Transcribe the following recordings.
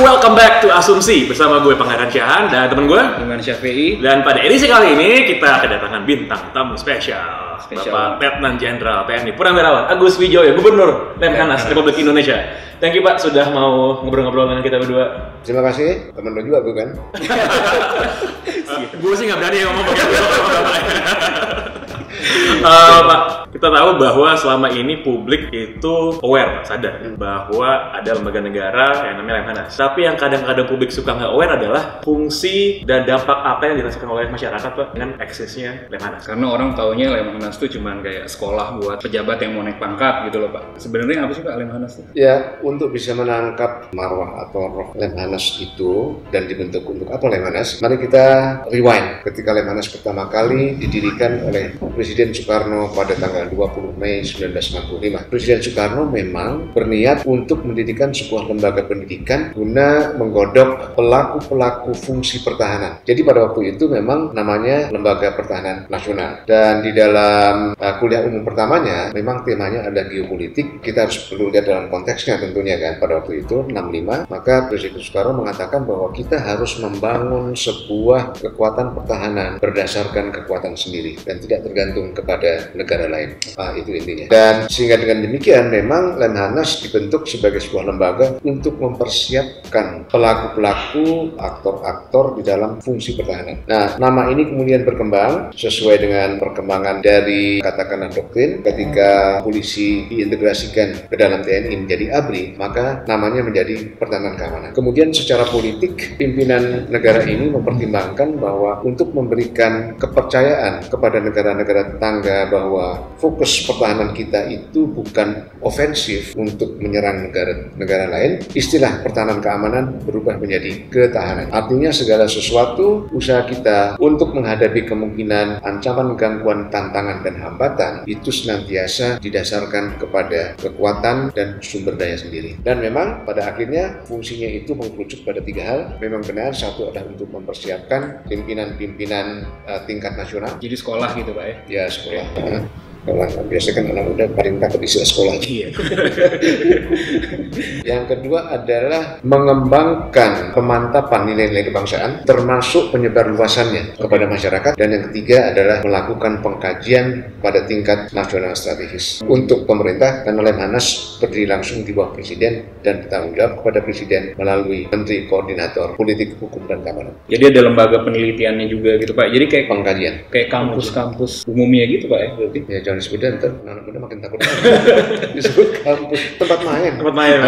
welcome back to Asumsi bersama gue Pangeran Syahan dan temen gue Iman Syafi'i. Dan pada edisi kali ini kita kedatangan bintang tamu spesial. Bapak Letnan Jenderal TNI Purnawirawan Agus Wijoyo, Gubernur Lemhanas Republik Indonesia. Thank you Pak sudah mau ngobrol-ngobrol dengan kita berdua. Terima kasih, temen lo juga bukan? Gue sih nggak berani ngomong pakai Pak, kita tahu bahwa selama ini publik itu aware, sadar bahwa ada lembaga negara yang namanya Lemhanas. Tapi yang kadang-kadang publik suka nggak aware adalah fungsi dan dampak apa yang dirasakan oleh masyarakat Pak dengan eksisnya Lemhanas. Karena orang taunya Lemhanas itu cuma kayak sekolah buat pejabat yang mau naik pangkat gitu loh Pak. Sebenarnya apa sih Pak Lemhanas itu? Ya, untuk bisa menangkap marwah atau roh Lemhanas itu dan dibentuk untuk apa Lemhanas, mari kita rewind ketika Lemhanas pertama kali didirikan oleh Presiden Soekarno pada tanggal 20 Mei 1965. Presiden Soekarno memang berniat untuk mendirikan sebuah lembaga pendidikan guna menggodok pelaku-pelaku fungsi pertahanan. Jadi pada waktu itu memang namanya Lembaga Pertahanan Nasional. Dan di dalam kuliah umum pertamanya memang temanya ada geopolitik. Kita harus perlu lihat dalam konteksnya tentunya kan. Pada waktu itu 65, maka Presiden Soekarno mengatakan bahwa kita harus membangun sebuah kekuatan pertahanan berdasarkan kekuatan sendiri dan tidak tergantung kepada negara lain. Itu intinya. Dan sehingga dengan demikian memang Lemhanas dibentuk sebagai sebuah lembaga untuk mempersiapkan pelaku-pelaku, aktor-aktor di dalam fungsi pertahanan. Nah, nama ini kemudian berkembang sesuai dengan perkembangan dari katakanlah doktrin. Ketika polisi diintegrasikan ke dalam TNI menjadi ABRI, maka namanya menjadi Pertahanan Keamanan. Kemudian secara politik, pimpinan negara ini mempertimbangkan bahwa untuk memberikan kepercayaan kepada negara-negara tetangga bahwa fokus pertahanan kita itu bukan ofensif untuk menyerang negara lain, istilah pertahanan keamanan berubah menjadi ketahanan. Artinya segala sesuatu usaha kita untuk menghadapi kemungkinan ancaman, gangguan, tantangan, dan hambatan itu senantiasa didasarkan kepada kekuatan dan sumber daya sendiri. Dan memang pada akhirnya fungsinya itu mengerucut pada tiga hal. Memang benar, satu adalah untuk mempersiapkan pimpinan-pimpinan tingkat nasional. Jadi sekolah gitu Pak ya? Ya, sekolah. Kalau biasa kan anak muda paling takut istilah sekolah. Iya. Yang kedua adalah mengembangkan pemantapan nilai-nilai kebangsaan, termasuk penyebarluasannya kepada masyarakat. Dan yang ketiga adalah melakukan pengkajian pada tingkat nasional strategis. Untuk pemerintah, karena Lemhanas berdiri langsung di bawah Presiden dan bertanggung jawab kepada Presiden melalui Menteri Koordinator Politik, Hukum, dan Keamanan. Jadi ada lembaga penelitiannya juga gitu Pak. Jadi kayak Pengkajian. Kayak kampus-kampus umumnya gitu Pak ya berarti? Ya jangan disebut ntar anak muda makin takut. Disebut kampus, tempat main.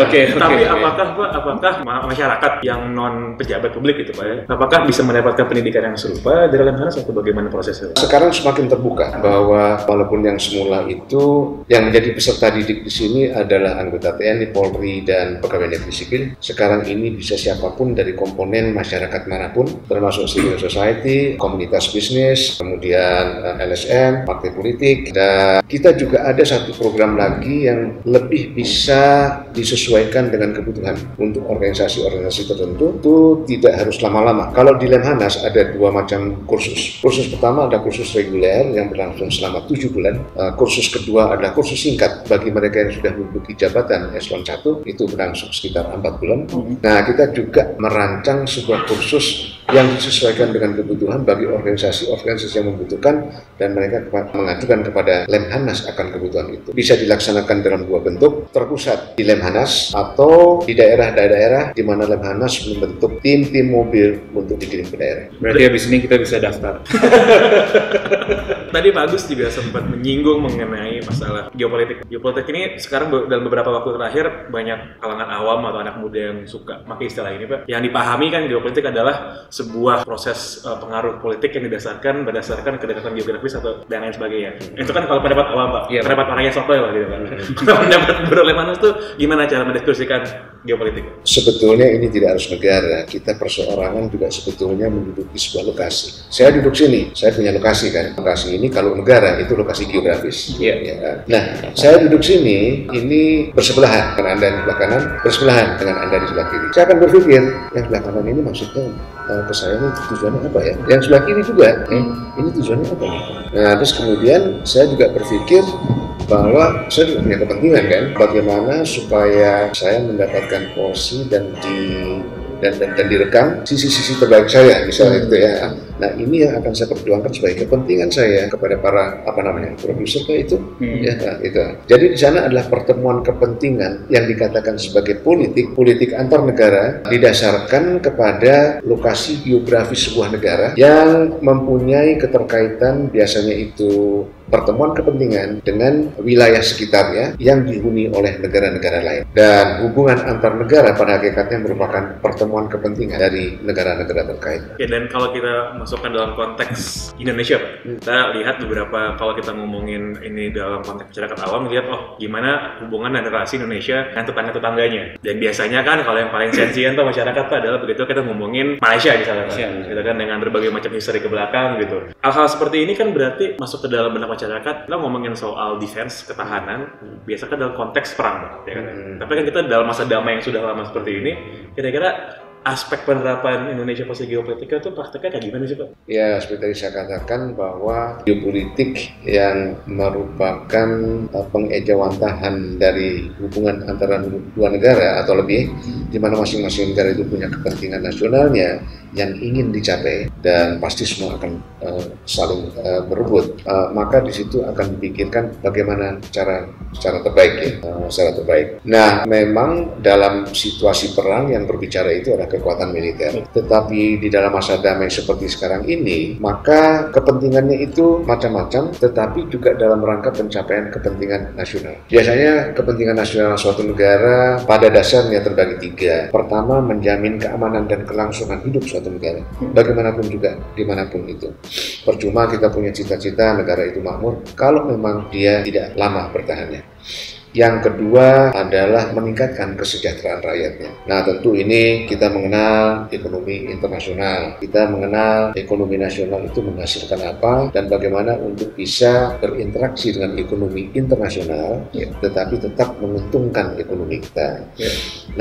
Oke. Tapi apakah Pak, apakah masyarakat yang non pejabat publik gitu Pak ya, apakah bisa mendapatkan pendidikan yang serupa dari Lemhanas atau bagaimana prosesnya? Sekarang semakin terbuka bahwa walaupun yang semula itu yang menjadi peserta didik di sini adalah anggota TNI, Polri, dan pegawai negeri sipil. Sekarang ini bisa siapapun dari komponen masyarakat manapun, termasuk civil society, komunitas bisnis, kemudian LSM, partai politik, dan kita juga ada satu program lagi yang lebih bisa disesuaikan dengan kebutuhan untuk organisasi-organisasi tertentu. Itu tidak harus lama-lama. Kalau di Lemhanas ada dua macam kursus. Kursus pertama ada kursus reguler yang berlangsung selama 7 bulan. Kursus kedua adalah kursus singkat bagi mereka yang sudah menduduki jabatan eselon 1, itu berlangsung sekitar 4 bulan. Nah, kita juga merancang sebuah kursus yang disesuaikan dengan kebutuhan bagi organisasi-organisasi yang membutuhkan dan mereka mengajukan kepada Lemhanas akan kebutuhan itu. Bisa dilaksanakan dalam dua bentuk, terpusat di Lemhanas atau di daerah-daerah di mana Lemhanas membentuk tim-tim mobil untuk dikirim ke daerah. Berarti habis ini kita bisa daftar. Tadi Pak Agus juga sempat menyinggung mengenai masalah geopolitik. Geopolitik ini sekarang dalam beberapa waktu terakhir banyak kalangan awam atau anak muda yang suka pakai istilah ini Pak. Yang dipahami kan geopolitik adalah sebuah proses pengaruh politik yang berdasarkan kedekatan geografis atau dan lain sebagainya. Itu kan kalau pendapat awam Pak, iya, pendapat orangnya sotoy lah gitu kan. Kalau pendapat Bro Lemhanas tuh gimana cara mendiskusikan geopolitik? Sebetulnya ini tidak harus negara, kita perseorangan juga sebetulnya menduduki sebuah lokasi. Saya duduk sini, saya punya lokasi kan. Lokasi ini kalau negara itu lokasi geografis. Iya. Ya kan? Nah, saya duduk sini, ini bersebelahan dengan Anda di sebelah kanan, bersebelahan dengan Anda di sebelah kiri. Saya akan berpikir, yang sebelah kanan ini maksudnya ke saya ini tujuannya apa ya? Yang sebelah kiri juga, ini tujuannya apa nih? Nah, terus kemudian saya juga berpikir bahwa saya juga punya kepentingan kan, bagaimana supaya saya mendapatkan porsi dan dan direkam sisi-sisi terbaik saya misalnya gitu ya. Nah ini yang akan saya perjuangkan sebagai kepentingan saya kepada para produser itu. Ya, nah, itu. Jadi di sana adalah pertemuan kepentingan yang dikatakan sebagai politik antar negara didasarkan kepada lokasi geografis sebuah negara yang mempunyai keterkaitan, biasanya itu pertemuan kepentingan dengan wilayah sekitarnya yang dihuni oleh negara-negara lain. Dan hubungan antar negara pada hakikatnya merupakan pertemuan kepentingan dari negara-negara terkait. Ya, dan kalau kita masukkan dalam konteks Indonesia, Pak, kita lihat beberapa, kalau kita ngomongin ini dalam konteks masyarakat awam, lihat gimana hubungan dan relasi Indonesia dengan tetangga-tetangganya. Dan biasanya kan kalau yang paling sensian tuh masyarakat tuh adalah begitu kita ngomongin Malaysia misalnya, kita kan dengan berbagai macam histori ke belakang gitu. Hal-hal seperti ini kan berarti masuk ke dalam benak masyarakat. Kita ngomongin soal defense, ketahanan, biasa kan dalam konteks perang, ya kan? Tapi kan kita dalam masa damai yang sudah lama seperti ini, kira-kira aspek penerapan Indonesia posisi geopolitik itu prakteknya kayak gimana sih, Pak? Ya, seperti tadi saya katakan bahwa geopolitik yang merupakan pengejawantahan dari hubungan antara dua negara atau lebih, di mana masing-masing negara itu punya kepentingan nasionalnya yang ingin dicapai dan pasti semua akan saling berebut. Maka di situ akan dipikirkan bagaimana cara terbaik ya, cara terbaik. Nah, memang dalam situasi perang yang berbicara itu adalah kekuatan militer. Tetapi di dalam masa damai seperti sekarang ini, maka kepentingannya itu macam-macam, tetapi juga dalam rangka pencapaian kepentingan nasional. Biasanya kepentingan nasional suatu negara pada dasarnya terbagi tiga. Pertama, menjamin keamanan dan kelangsungan hidup suatu negara, bagaimanapun juga, dimanapun itu. Percuma kita punya cita-cita negara itu makmur kalau memang dia tidak lama bertahannya. Yang kedua adalah meningkatkan kesejahteraan rakyatnya. Nah, tentu ini kita mengenal ekonomi internasional. Kita mengenal ekonomi nasional itu menghasilkan apa dan bagaimana untuk bisa berinteraksi dengan ekonomi internasional, tetapi tetap menguntungkan ekonomi kita.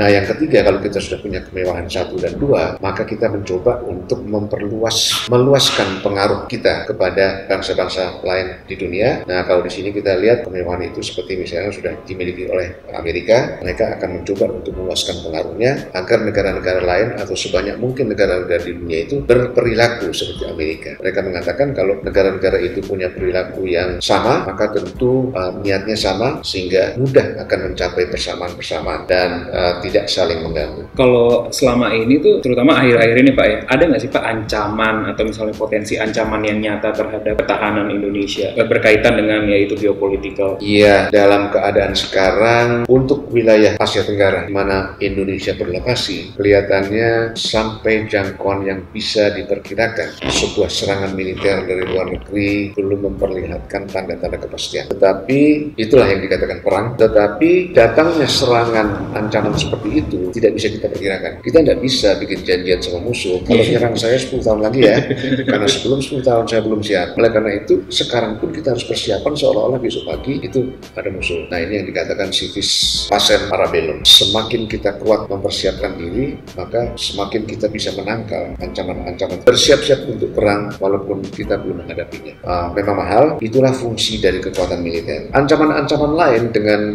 Nah, yang ketiga, kalau kita sudah punya kemewahan 1 dan 2, maka kita mencoba untuk meluaskan pengaruh kita kepada bangsa-bangsa lain di dunia. Nah, kalau di sini kita lihat kemewahan itu seperti misalnya sudah dimiliki oleh Amerika, mereka akan mencoba untuk meluaskan pengaruhnya agar negara-negara lain atau sebanyak mungkin negara-negara di dunia itu berperilaku seperti Amerika. Mereka mengatakan kalau negara-negara itu punya perilaku yang sama, maka tentu niatnya sama sehingga mudah akan mencapai persamaan-persamaan dan tidak saling mengganggu. Kalau selama ini tuh, terutama akhir-akhir ini Pak ya, ada nggak sih Pak ancaman atau misalnya potensi ancaman yang nyata terhadap ketahanan Indonesia berkaitan dengan yaitu geopolitikal? Iya, dalam keadaan sekarang untuk wilayah Asia Tenggara di mana Indonesia berlokasi, kelihatannya sampai jangkauan yang bisa diperkirakan sebuah serangan militer dari luar negeri belum memperlihatkan tanda-tanda kepastian. Tetapi itulah yang dikatakan perang. Tetapi datangnya serangan ancaman seperti itu tidak bisa kita perkirakan. Kita tidak bisa bikin janjian sama musuh. Kalau nyerang saya 10 tahun lagi ya, karena sebelum 10 tahun saya belum siap. Oleh karena itu, sekarang pun kita harus persiapan seolah-olah besok pagi itu ada musuh. Nah, ini yang dikatakan civis pacem para bellum. Semakin kita kuat mempersiapkan diri, maka semakin kita bisa menangkal ancaman-ancaman. Bersiap-siap untuk perang walaupun kita belum menghadapinya. Memang mahal, itulah fungsi dari kekuatan militer. Ancaman-ancaman lain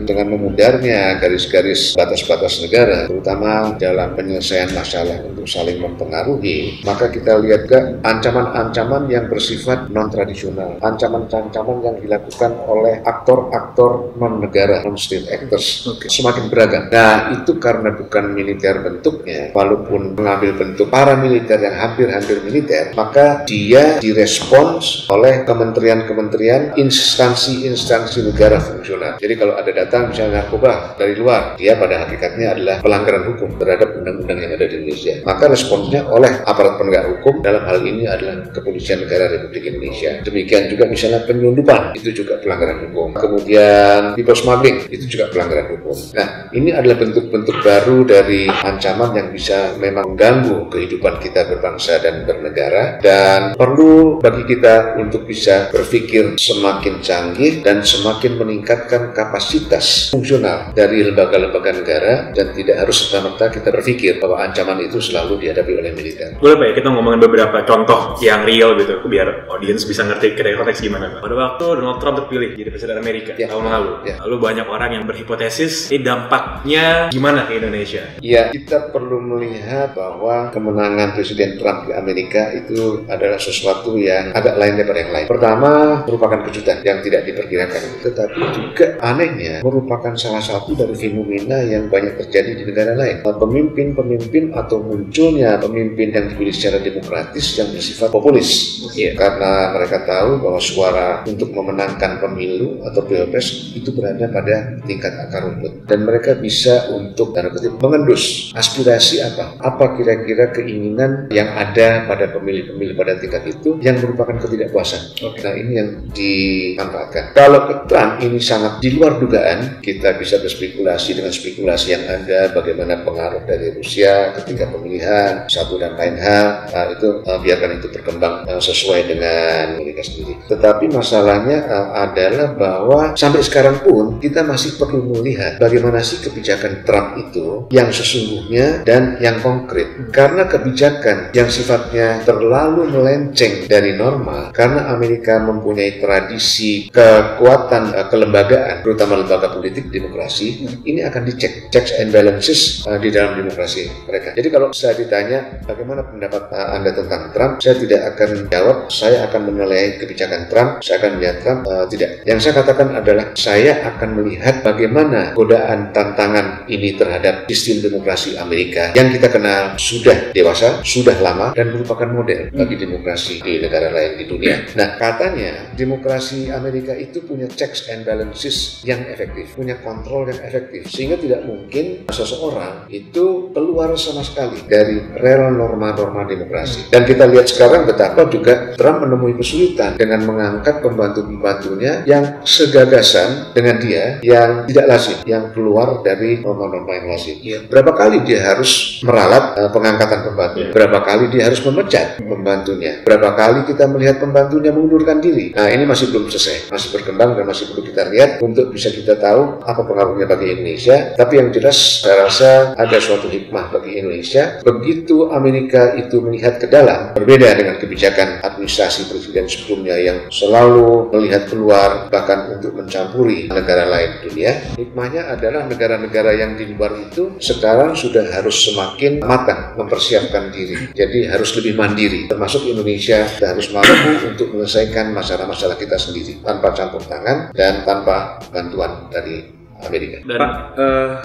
dengan memudarnya garis-garis batas-batas negara, terutama dalam penyelesaian masalah untuk saling mempengaruhi, maka kita lihat ke ancaman-ancaman yang bersifat non-tradisional, ancaman-ancaman yang dilakukan oleh aktor-aktor non-negara, non-state actors, semakin beragam. Nah, itu karena bukan militer bentuknya, walaupun mengambil bentuk paramiliter yang hampir-hampir militer, maka dia direspons oleh kementerian-kementerian, instansi-instansi negara fungsional. Jadi kalau ada datang misalnya narkoba dari luar, dia pada hakikatnya adalah pelanggaran hukum terhadap undang-undang yang ada di Indonesia. Maka responsnya oleh aparat penegak hukum, dalam hal ini adalah Kepolisian Negara Republik Indonesia. Demikian juga misalnya penyelundupan, itu juga pelanggaran hukum. Kemudian people smuggling, itu juga pelanggaran hukum. Nah, ini adalah bentuk-bentuk baru dari ancaman yang bisa memang mengganggu kehidupan kita berbangsa dan bernegara, dan perlu bagi kita untuk bisa berpikir semakin canggih dan semakin meningkatkan kapasitas fungsional dari lembaga-lembaga negara, dan tidak harus serta-merta kita berpikir bahwa ancaman itu selalu dihadapi oleh militer. Boleh Pak ya, kita ngomongin beberapa contoh yang real gitu, biar audiens bisa ngerti kira-kira konteks gimana Pak. Pada waktu Donald Trump terpilih jadi presiden Amerika tahun lalu, lalu banyak orang yang berhipotesis ini dampaknya gimana ke Indonesia? Ya, kita perlu melihat bahwa kemenangan Presiden Trump di Amerika itu adalah sesuatu yang agak lain daripada yang lain. Pertama, merupakan kejutan yang tidak diperkirakan, tetapi juga anehnya merupakan salah satu dari fenomena yang banyak terjadi di negara lain. Pemimpin-pemimpin atau munculnya pemimpin yang dipilih secara demokratis yang bersifat populis, karena mereka tahu bahwa suara untuk memenangkan pemilu atau pilpres itu berada pada tingkat akar rumput, dan mereka bisa untuk mengendus aspirasi apa kira-kira keinginan yang ada pada pemilih-pemilih pada tingkat itu yang merupakan ketidakpuasan. Nah, ini yang dimanfaatkan. Kalau ke Trump ini sangat di luar dugaan, kita bisa berspekulasi dengan spekulasi yang ada bagaimana pengaruh dari Rusia ketika pemilihan satu dan lain hal. Nah, itu biarkan itu berkembang sesuai dengan mereka sendiri. Tetapi masalahnya adalah bahwa sampai sekarang pun kita masih perlu melihat bagaimana sih kebijakan Trump itu yang sesungguhnya dan yang konkret. Karena kebijakan yang sifatnya terlalu melenceng dari norma, karena Amerika mempunyai tradisi kekuatan kelembagaan, terutama lembaga politik demokrasi, ini akan dicek, checks and balances di dalam demokrasi mereka. Jadi kalau saya ditanya bagaimana pendapat Anda tentang Trump, saya tidak akan jawab saya akan menilai kebijakan Trump, saya akan melihat Trump, tidak. Yang saya katakan adalah saya akan melihat bagaimana godaan tantangan ini terhadap sistem demokrasi Amerika yang kita kenal sudah dewasa, sudah lama, dan merupakan model bagi demokrasi di negara lain di dunia. Nah, katanya demokrasi Amerika itu punya checks and balances yang efektif, punya kontrol yang efektif, sehingga tidak mungkin seseorang itu keluar sama sekali dari rel norma-norma demokrasi. Dan kita lihat sekarang betapa juga Trump menemui kesulitan dengan mengangkat pembantu-pembantunya yang segagasan dengan dia, yang tidak lazim, yang keluar dari norma-norma yang lazim. Berapa kali dia harus meralat pengangkatan pembantu, berapa kali dia harus memecat pembantunya, berapa kali kita melihat pembantunya mengundurkan diri. Nah, ini masih belum selesai, masih berkembang dan masih perlu kita lihat untuk bisa kita tahu apa pengaruhnya bagi Indonesia. Tapi yang jelas saya rasa ada suatu hikmah bagi Indonesia. Begitu Amerika itu melihat ke dalam, berbeda dengan kebijakan administrasi presiden sebelumnya yang selalu melihat keluar bahkan untuk mencampuri negara lain dunia. Hikmahnya adalah negara-negara yang di luar itu sekarang sudah harus semakin matang mempersiapkan diri. Jadi harus lebih mandiri, termasuk Indonesia. Kita harus mampu untuk menyelesaikan masalah-masalah kita sendiri tanpa campur tangan dan tanpa bantuan dari Amerika. Dan Pak,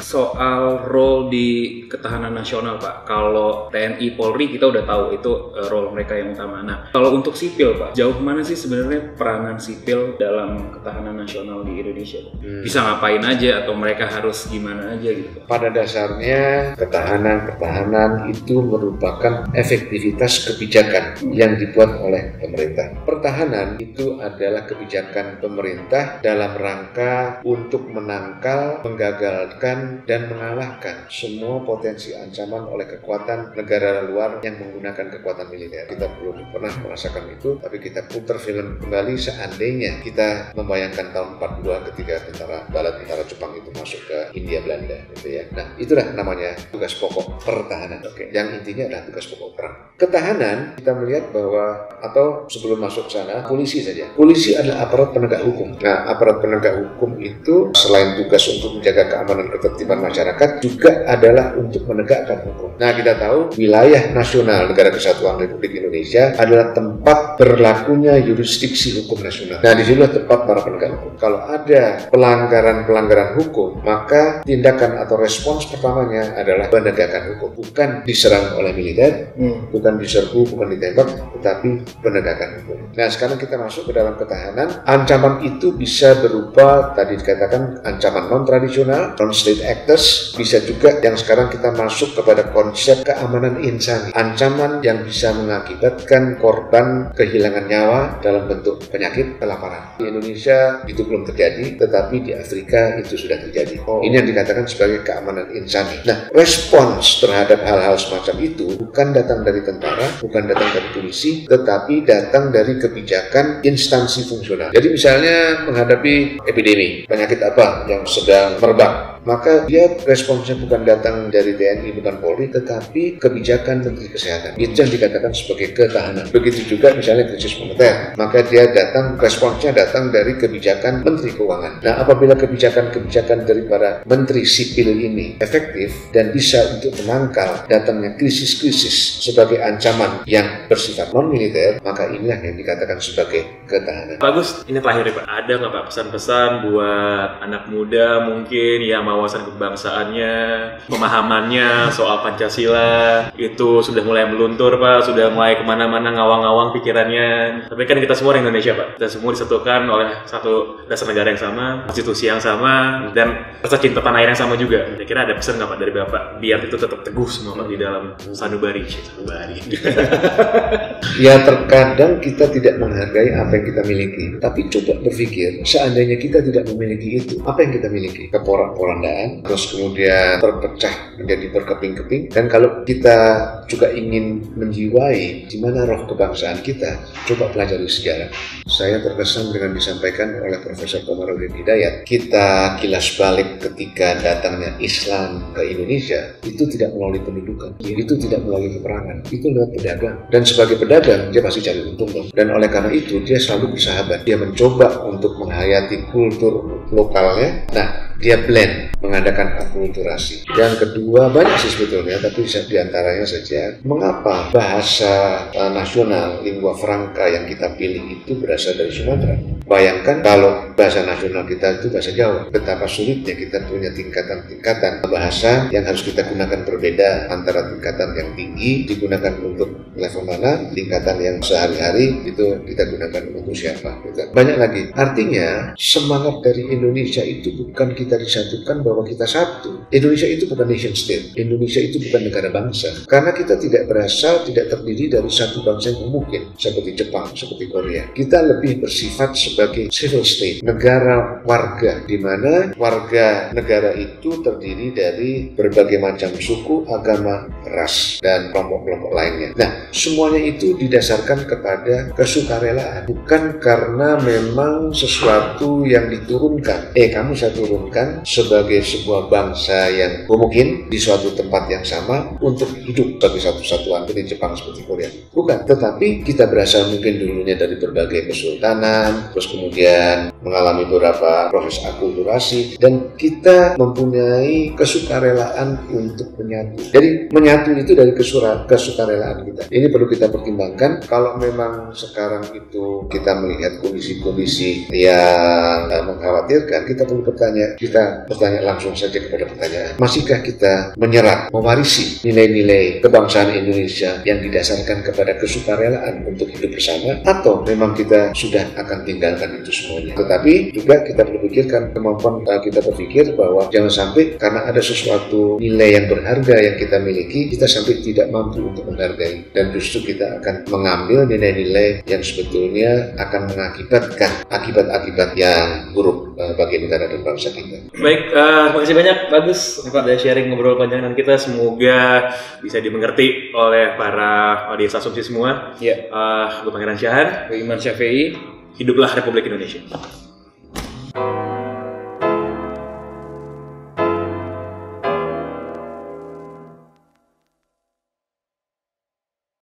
soal role di ketahanan nasional, Pak, kalau TNI Polri kita udah tahu itu role mereka yang utama. Nah, kalau untuk sipil, Pak, jauh mana sih sebenarnya peranan sipil dalam ketahanan nasional di Indonesia? Bisa ngapain aja atau mereka harus gimana aja gitu? Pada dasarnya pertahanan itu merupakan efektivitas kebijakan yang dibuat oleh pemerintah. Pertahanan itu adalah kebijakan pemerintah dalam rangka untuk menangkal, menggagalkan, dan mengalahkan semua potensi ancaman oleh kekuatan negara luar yang menggunakan kekuatan militer. Kita belum pernah merasakan itu, tapi kita putar film kembali seandainya kita membayangkan tahun 42 ketika tentara Jepang itu masuk ke Hindia Belanda, gitu ya. Nah, itulah namanya tugas pokok pertahanan. Yang intinya adalah tugas pokok perang. Ketahanan kita melihat bahwa, atau sebelum masuk ke sana, polisi saja. Polisi adalah aparat penegak hukum. Nah, aparat penegak hukum itu selain tugas untuk menjaga keamanan ketertiban masyarakat juga adalah untuk menegakkan hukum. Nah, kita tahu wilayah nasional Negara Kesatuan Republik Indonesia adalah tempat berlakunya yurisdiksi hukum nasional. Nah, di sinilah tempat para penegak hukum. Kalau ada pelanggaran hukum, maka tindakan atau respons pertamanya adalah penegakan hukum, bukan diserang oleh militer, bukan diserbu, bukan ditembak, tetapi penegakan hukum. Nah, sekarang kita masuk ke dalam ketahanan. Ancaman itu bisa berupa tadi dikatakan ancaman non-tradisional, non-state actors, bisa juga yang sekarang kita masuk kepada konsep keamanan insani, ancaman yang bisa mengakibatkan korban kehilangan nyawa dalam bentuk penyakit, kelaparan. Di Indonesia itu belum terjadi, tetapi di Afrika itu sudah terjadi. Ini yang dikatakan sebagai keamanan insani. Nah, respons terhadap hal-hal semacam itu bukan datang dari tentara, bukan datang dari polisi, tetapi datang dari kebijakan instansi fungsional. Jadi misalnya menghadapi epidemi, penyakit apa yang sedang merebak, maka dia responsnya bukan datang dari TNI, bukan Polri, tetapi kebijakan Menteri Kesehatan. Itu yang dikatakan sebagai ketahanan. Begitu juga misalnya krisis moneter, maka dia responsnya datang dari kebijakan Menteri Keuangan. Nah, apabila kebijakan dari para menteri sipil ini efektif dan bisa untuk menangkal datangnya krisis-krisis sebagai ancaman yang bersifat non-militer, maka inilah yang dikatakan sebagai ketahanan. Bagus, ini terakhir Pak. Ada nggak Pak pesan-pesan buat anak muda mungkin yang wawasan kebangsaannya, pemahamannya soal Pancasila itu sudah mulai meluntur Pak, sudah mulai kemana-mana ngawang-ngawang pikirannya. Tapi kan kita semua orang Indonesia Pak, kita semua disatukan oleh satu dasar negara yang sama, konstitusi yang sama, dan rasa cinta tanah air yang sama juga. Kira-kira ada pesan nggak Pak dari Bapak biar itu tetap teguh semua Pak di dalam sanubari. Ya, terkadang kita tidak menghargai apa yang kita miliki, tapi coba berpikir seandainya kita tidak memiliki itu, apa yang kita miliki? Keporak-porangan, terus kemudian terpecah menjadi berkeping-keping. Dan kalau kita juga ingin menjiwai di mana roh kebangsaan kita, coba pelajari sejarah. Saya terkesan dengan disampaikan oleh Profesor Komarudin Hidayat, kita kilas balik ketika datangnya Islam ke Indonesia, itu tidak melalui pendudukan, itu tidak melalui peperangan, itu lewat pedagang. Dan sebagai pedagang, dia pasti cari untung dong. Dan oleh karena itu, dia selalu bersahabat. Dia mencoba untuk menghayati kultur lokalnya. Nah, dia blend, mengadakan akulturasi. Yang kedua, banyak sih sebetulnya, tapi diantaranya saja, mengapa bahasa nasional, lingua franca yang kita pilih itu berasal dari Sumatera. Bayangkan kalau bahasa nasional kita itu bahasa Jawa, betapa sulitnya kita punya tingkatan-tingkatan bahasa yang harus kita gunakan berbeda antara tingkatan yang tinggi digunakan untuk level mana, tingkatan yang sehari-hari itu kita gunakan untuk siapa. Banyak lagi. Artinya, semangat dari Indonesia itu bukan kita disatukan bahwa kita satu. Indonesia itu bukan nation state. Indonesia itu bukan negara bangsa. Karena kita tidak tidak terdiri dari satu bangsa yang mungkin, seperti Jepang, seperti Korea. Kita lebih bersifat sebagai civil state, negara warga, di mana warga negara itu terdiri dari berbagai macam suku, agama, ras, dan kelompok-kelompok lainnya. Nah, semuanya itu didasarkan kepada kesukarelaan, bukan karena memang sesuatu yang diturunkan. Kamu saya turunkan sebagai sebuah bangsa yang mungkin di suatu tempat yang sama untuk hidup sebagai satu satuan seperti Jepang, seperti Korea. Bukan, tetapi kita berasal mungkin dulunya dari berbagai kesultanan, terus kemudian mengalami beberapa proses akulturasi, dan kita mempunyai kesukarelaan untuk menyatu. Jadi menyatu itu dari kesukarelaan kita. Ini perlu kita pertimbangkan. Kalau memang sekarang itu kita melihat kondisi-kondisi yang mengkhawatirkan, kita perlu bertanya langsung saja kepada pertanyaan. Masihkah kita menyerap, mewarisi nilai-nilai kebangsaan Indonesia yang didasarkan kepada kesukarelaan untuk hidup bersama, atau memang kita sudah akan tinggalkan itu semuanya? Tetapi juga kita perlu pikirkan kemampuan kita berpikir bahwa jangan sampai karena ada sesuatu nilai yang berharga yang kita miliki, kita sampai tidak mampu untuk menghargai, dan justru kita akan mengambil nilai-nilai yang sebetulnya akan mengakibatkan akibat-akibat yang buruk bagi negara dan bangsa kita. Baik, terima kasih banyak Bagus udah sharing ngobrol panjang dengan kita. Semoga bisa dimengerti oleh para audiens asumsi semua. Ya. Gue Pangeran Syahan, Iman Syafi'i. hiduplah Republik Indonesia.